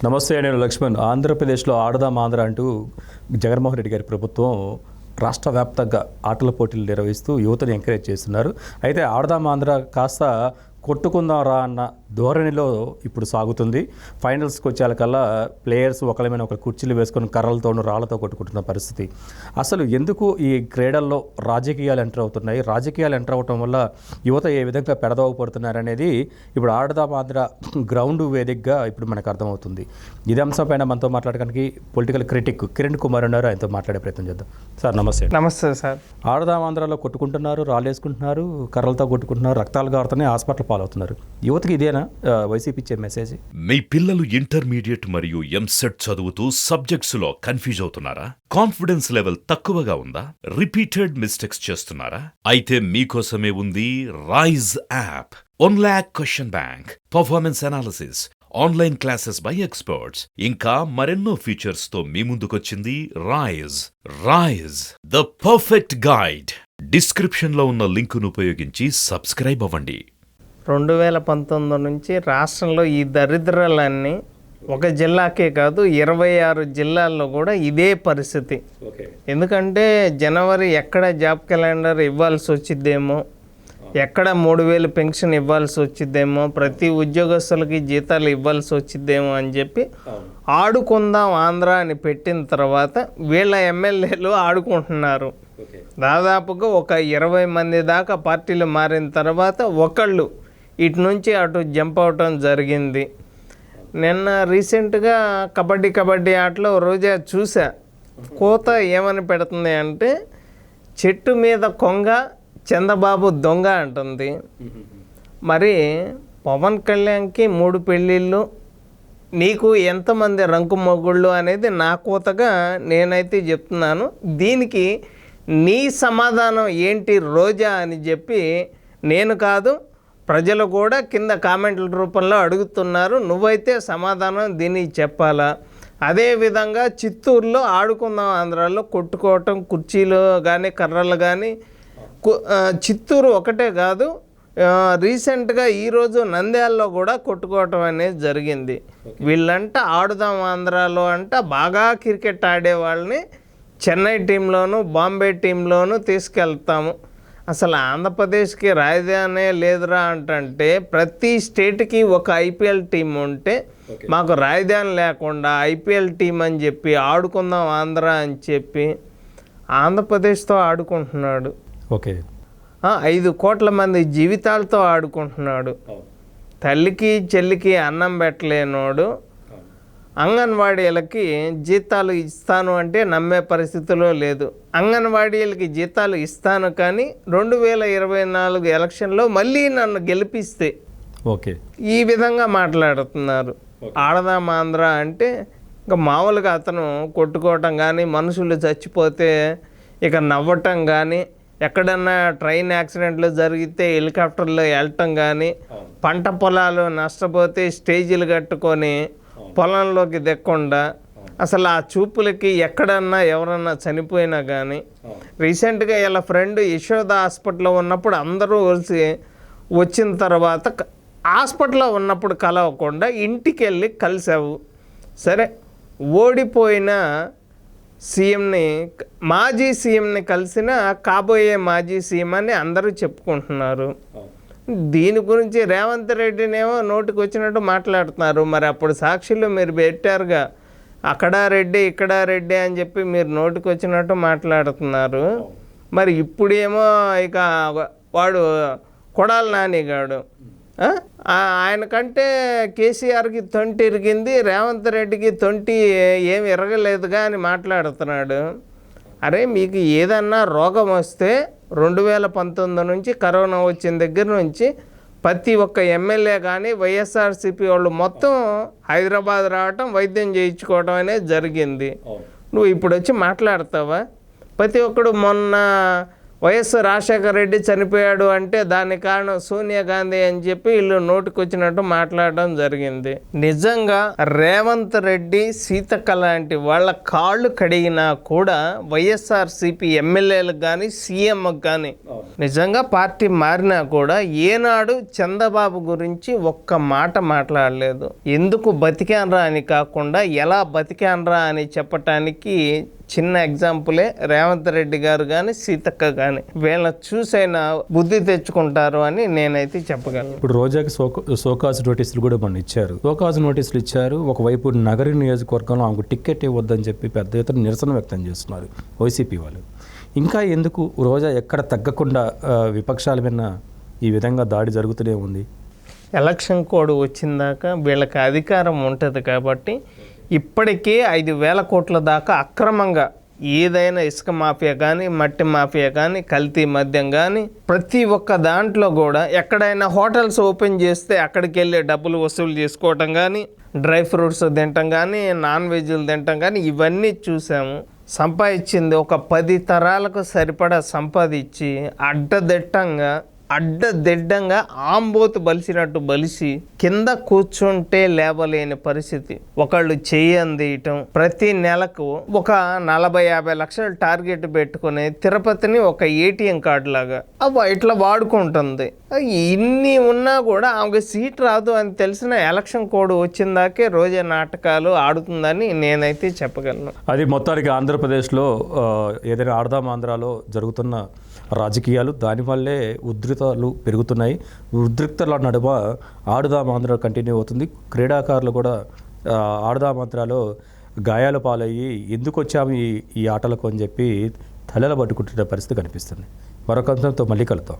నమస్తే, నేను లక్ష్మణ్. ఆంధ్రప్రదేశ్లో ఆడదాం ఆంధ్ర అంటూ జగన్మోహన్ రెడ్డి గారి ప్రభుత్వం రాష్ట్ర వ్యాప్తంగా ఆటల పోటీలు నిర్వహిస్తూ యువతని ఎంకరేజ్ చేస్తున్నారు. అయితే ఆడదాం ఆంధ్ర కాస్త కొట్టుకుందాం రా అన్న ధోరణిలో ఇప్పుడు సాగుతుంది. ఫైనల్స్కి వచ్చేకల్లా ప్లేయర్స్ ఒకరి మీద ఒకరు కుర్చీలు వేసుకొని కర్రలతోనూ రాళ్లతో కొట్టుకుంటున్న పరిస్థితి. అసలు ఎందుకు ఈ క్రీడల్లో రాజకీయాలు ఎంటర్ అవుతున్నాయి, రాజకీయాలు ఎంటర్ అవటం వల్ల యువత ఏ విధంగా పెడదోవపడుతున్నారు అనేది ఇప్పుడు ఆడదాం ఆంధ్ర గ్రౌండ్ వేదికగా ఇప్పుడు మనకు అర్థమవుతుంది. ఇదే అంశంపైన మనతో మాట్లాడడానికి పొలిటికల్ క్రిటిక్ కిరణ్ కుమార్ ఉన్నారు. ఆయనతో మాట్లాడే ప్రయత్నం చేద్దాం. సార్ నమస్తే. నమస్తే సార్. ఆడదాం ఆంధ్రలో కొట్టుకుంటున్నారు, రాళ్ళు వేసుకుంటున్నారు, కర్రలతో కొట్టుకుంటున్నారు, రక్తాలు కారుతున్నాయి, హాస్పిటల్ పాలవుతున్నారు. యువతకి ఇదేనా వైసీపీ ఇచ్చే మెసేజ్? మీ పిల్లలు ఇంటర్మీడియట్ మరియు ఎంసెట్ చదువుతూ సబ్జెక్ట్స్ లో కన్ఫ్యూజ్ అవుతున్నారా? కాన్ఫిడెన్స్ లెవెల్ తక్కువగా ఉందా? రిపీటెడ్ మిస్టేక్స్ చేస్తున్నారా? అయితే మీకోసమే ఉంది Rise app. 1 lakh question bank, performance analysis, online classes by experts, ఇంకా మరెన్నో ఫీచర్స్ తో మీ ముందుకొచ్చింది Rise the perfect guide. Description లో ఉన్న లింకును ఉపయోగించి సబ్స్క్రైబ్ అవ్వండి. 2019 నుంచి రాష్ట్రంలో ఈ దరిద్రాలన్నీ ఒక జిల్లాకే కాదు 26 జిల్లాల్లో కూడా ఇదే పరిస్థితి. ఎందుకంటే జనవరి ఎక్కడ జాబ్ క్యాలెండర్ ఇవ్వాల్సి వచ్చిద్దేమో, ఎక్కడ 3,000 పెన్షన్ ఇవ్వాల్సి వచ్చిద్దేమో, ప్రతి ఉద్యోగస్తులకి జీతాలు ఇవ్వాల్సి వచ్చిద్దేమో అని చెప్పి ఆడుకుందాం ఆంధ్ర అని పెట్టిన తర్వాత వీళ్ళ ఎమ్మెల్యేలు ఆడుకుంటున్నారు. దాదాపుగా ఒక 20 మంది దాకా పార్టీలు మారిన తర్వాత ఒకళ్ళు ఇటు నుంచి అటు జంప్ అవటం జరిగింది. నిన్న రీసెంట్గా కబడ్డీ ఆటలో రోజా చూసా. కోత ఏమని పెడుతుంది అంటే, చెట్టు మీద కొంగ చంద్రబాబు దొంగ అంటుంది. మరి పవన్ కళ్యాణ్కి 3 పెళ్ళిళ్ళు, నీకు ఎంతమంది రంకు మొగుళ్ళు అనేది నా కోతగా నేనైతే చెప్తున్నాను. దీనికి నీ సమాధానం ఏంటి రోజా అని చెప్పి నేను కాదు, ప్రజలు కూడా కింద కామెంట్ల రూపంలో అడుగుతున్నారు. నువ్వైతే సమాధానం దీనికి చెప్పాలా? అదేవిధంగా చిత్తూరులో ఆడుకుందాం ఆంధ్రాలో కొట్టుకోవటం, కుర్చీలు కానీ కర్రలు కానీ, చిత్తూరు ఒకటే కాదు, రీసెంట్గా ఈరోజు నంద్యాలలో కూడా కొట్టుకోవటం అనేది జరిగింది. వీళ్ళంట ఆడుదాం ఆంధ్రాలో అంట బాగా క్రికెట్ ఆడే వాళ్ళని చెన్నై టీంలోను బాంబే టీంలోను తీసుకెళ్తాము. అసలు ఆంధ్రప్రదేశ్కి రాజధానే లేదురా అంటే ప్రతి స్టేట్కి ఒక ఐపీఎల్ టీం ఉంటే మాకు రాజధాని లేకుండా ఐపీఎల్ టీం అని చెప్పి ఆడుకుందాం ఆంధ్ర అని చెప్పి ఆంధ్రప్రదేశ్తో ఆడుకుంటున్నాడు. ఓకే, 5 కోట్ల మంది జీవితాలతో ఆడుకుంటున్నాడు. తల్లికి చెల్లికి అన్నం పెట్టలేనోడు అంగన్వాడీలకి జీతాలు ఇస్తాను అంటే నమ్మే పరిస్థితిలో లేదు. అంగన్వాడీలకి జీతాలు ఇస్తాను కానీ 2024 ఎలక్షన్లో మళ్ళీ నన్ను గెలిపిస్తే ఓకే ఈ విధంగా మాట్లాడుతున్నారు. ఆడదాం ఆంధ్ర అంటే ఇంకా మామూలుగా అతను కొట్టుకోవటం కానీ, మనుషులు చచ్చిపోతే ఇక నవ్వటం కానీ, ఎక్కడన్నా ట్రైన్ యాక్సిడెంట్లు జరిగితే హెలికాప్టర్లో వెళ్ళటం కానీ, పంట పొలాలు నష్టపోతే స్టేజీలు కట్టుకొని పొలంలోకి దెక్కుండా, అసలు ఆ చూపులకి ఎక్కడన్నా ఎవరన్నా చనిపోయినా కానీ, రీసెంట్గా ఇలా ఫ్రెండ్ యశోద హాస్పిటల్లో ఉన్నప్పుడు అందరూ కలిసి వచ్చిన తర్వాత హాస్పిటల్లో ఉన్నప్పుడు కలవకుండా ఇంటికి వెళ్ళి కలిసావు. సరే, ఓడిపోయిన సీఎంని, మాజీ సీఎంని కలిసిన కాబోయే మాజీ సీఎం అని అందరూ చెప్పుకుంటున్నారు. దీని గురించి రేవంత్ రెడ్డినేమో నోటికి వచ్చినట్టు మాట్లాడుతున్నారు. మరి అప్పుడు సాక్షులు మీరు పెట్టారుగా, అక్కడ రెడ్డి ఇక్కడ రెడ్డి అని చెప్పి మీరు నోటికి వచ్చినట్టు మాట్లాడుతున్నారు. మరి ఇప్పుడేమో ఇక వాడు కొడాలి నానిగాడు, ఆయనకంటే కేసీఆర్కి 20 ఇరిగింది, రేవంత్ రెడ్డికి 20 ఏమి ఇరగలేదుగా అని మాట్లాడుతున్నాడు. అరే, మీకు ఏదన్నా రోగం వస్తే 2019 నుంచి కరోనా వచ్చిన దగ్గర నుంచి ప్రతి ఒక్క ఎమ్మెల్యే కానీ వైఎస్ఆర్సీపీ వాళ్ళు మొత్తం హైదరాబాద్ రావటం, వైద్యం చేయించుకోవడం అనేది జరిగింది. నువ్వు ఇప్పుడు వచ్చి మాట్లాడతావా? ప్రతి ఒక్కడు మొన్న వైఎస్ రాజశేఖర రెడ్డి చనిపోయాడు అంటే దానికి కారణం సోనియా గాంధీ అని చెప్పి వీళ్ళు నోటికొచ్చినట్టు మాట్లాడడం జరిగింది. నిజంగా రేవంత్ రెడ్డి, సీతక్క లాంటి వాళ్ళ కాళ్ళు కడిగినా కూడా వైఎస్ఆర్సీపీ ఎమ్మెల్యేలకు కానీ సీఎంకి కానీ నిజంగా పార్టీ మారినా కూడా ఏనాడు చంద్రబాబు గురించి ఒక్క మాట మాట్లాడలేదు. ఎందుకు బతికాన్రా అని కాకుండా ఎలా బతికాన్రా అని చెప్పటానికి చిన్న ఎగ్జాంపులే రేవంత్ రెడ్డి గారు కానీ సీతక్క కానీ వీళ్ళ చూసైనా బుద్ధి తెచ్చుకుంటారు అని నేనైతే చెప్పగలను. ఇప్పుడు రోజాకి సోకాజ్ నోటీసులు కూడా మొన్న ఇచ్చారు. సోకాజ్ నోటీసులు ఇచ్చారు. ఒకవైపు నగరి నియోజకవర్గంలో ఆమెకు టికెట్ ఇవ్వద్దని చెప్పి పెద్ద ఎత్తున నిరసన వ్యక్తం చేస్తున్నారు వైసీపీ వాళ్ళు. ఇంకా ఎందుకు రోజా ఎక్కడ తగ్గకుండా విపక్షాల మీద ఈ విధంగా దాడి జరుగుతూనే ఉంది? ఎలక్షన్ కోడ్ వచ్చిందాక వీళ్ళకి అధికారం ఉంటుంది కాబట్టి ఇప్పటికే 5,000 కోట్ల దాకా అక్రమంగా ఏదైనా ఇసుక మాఫియా కానీ, మట్టి మాఫియా కానీ, కల్తీ మద్యం కానీ ప్రతి ఒక్క దాంట్లో కూడా ఎక్కడైనా హోటల్స్ ఓపెన్ చేస్తే అక్కడికి వెళ్ళి డబ్బులు వసూలు చేసుకోవటం కానీ, డ్రై ఫ్రూట్స్ తినటం కానీ, నాన్ వెజ్లు తినటం కానీ ఇవన్నీ చూసాము. సంపాదించింది ఒక 10 తరాలకు సరిపడా సంపాదించి అడ్డదిడ్డంగా ఆంబోతు బలిసినట్టు బలిసి కింద కూర్చుంటే లేవలేని పరిస్థితి. ఒకళ్ళు చెయ్యందియటం, ప్రతి నెలకు ఒక 40-50 లక్షలు టార్గెట్ పెట్టుకుని తిరుపతిని ఒక ఏటీఎం కార్డు లాగా ఇట్లా వాడుకుంటుంది. ఇన్ని ఉన్నా కూడా ఆమెకు సీట్ రాదు అని తెలిసిన ఎలక్షన్ కోడ్ వచ్చిందాకే రోజా నాటకాలు ఆడుతుందని నేనైతే చెప్పగలను. అది మొత్తానికి ఆంధ్రప్రదేశ్లో ఏదైనా ఆడదాం ఆంధ్రాలో జరుగుతున్న రాజకీయాలు దానివల్లే ఉద్రిక్తలు పెరుగుతున్నాయి. ఉద్రిక్తల నడుమ ఆడుదాం ఆంధ్ర కంటిన్యూ అవుతుంది. క్రీడాకారులు కూడా ఆడుదాం ఆంధ్రాలో గాయాల పాలయ్యి ఎందుకు వచ్చాము ఈ ఆటలకు అని చెప్పి తలెల పట్టుకుంటున్న పరిస్థితి కనిపిస్తుంది. మరొక అంశంతో మళ్ళీ కలుద్దాం.